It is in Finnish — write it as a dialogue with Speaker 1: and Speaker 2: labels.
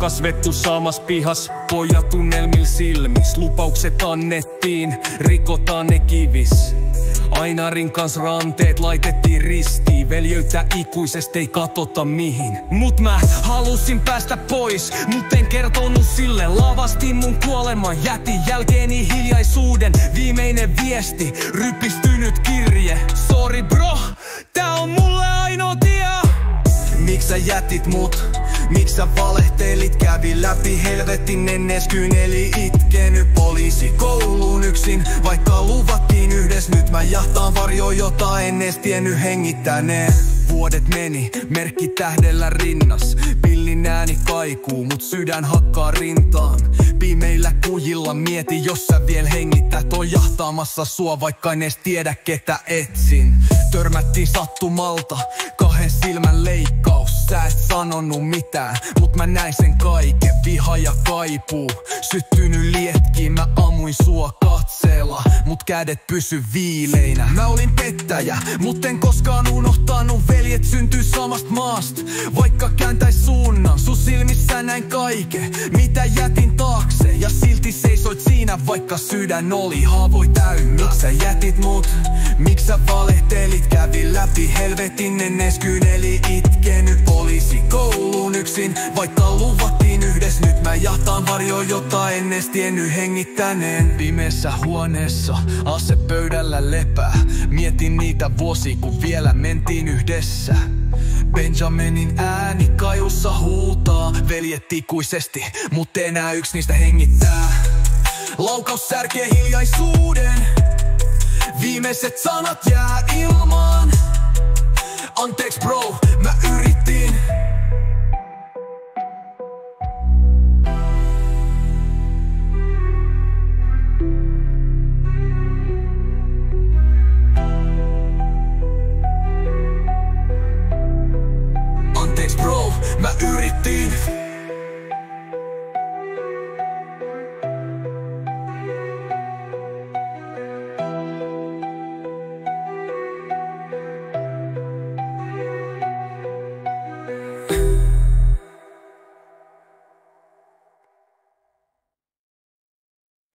Speaker 1: kasvettu samas pihas, pojat tunnelmil silmis. Lupaukset annettiin, rikotaan ne kivis. Ainarin kans ranteet laitettiin ristiin. Veljeyttä ikuisesti ei katota mihin. Mut mä halusin päästä pois, mut en kertonut sille. Lavastin mun kuoleman, jätin jälkeeni hiljaisuuden. Viimeinen viesti, rypistynyt kirje. Sorry bro, tää on mulle ainoa tie. Miks sä jätit mut? Miks sä valehtelit? Kävi läpi helvetin ennes kyneli itkenyt poliisikouluun yksin. Vaikka luvattiin yhdessä, nyt mä jahtaan varjoon, jota en edes tiennyt hengittäneen. Vuodet meni, merkki tähdellä rinnas. Pillin ääni kaikuu, mut sydän hakkaa rintaan. Pimeillä kujilla mieti, jos sä viel hengittät. On jahtaamassa sua, vaikka en edes tiedä ketä etsin. Törmättiin sattumalta, 2 silmän leikkaus. Sä et sanonut mitään, mut mä näin sen kaiken. Viha ja kaipuu, syttynyt lietkiin. Mä ammuin sua katseella, mut kädet pysy viileinä. Mä olin pettäjä, mut en koskaan unohtanut. Veljet syntyy samasta maasta, vaikka kääntäis suunnan. Sun silmissä näin kaiken, mitä jätin taakse. Ja silti seisoit siinä, vaikka sydän oli haavoin täynnä. Miks sä jätit mut? Miks sä valehtelit? Kävi läpi helvetin ennes kyneli itkenyt poliisikouluun yksin. Vaikka luvattiin yhdessä, nyt mä jahtaan varjoon, jota en edes tiennyt hengittäneen. Pimeässä huoneessa, ase pöydällä lepää. Mietin niitä vuosia, kun vielä mentiin yhdessä. Benjaminin ääni kaiussa huutaa. Veljet ikuisesti, mut enää yksi niistä hengittää. Laukaus särkee hiljaisuuden. Viimeiset sanat jää ilmaan. Anteeksi bro, mä yritin.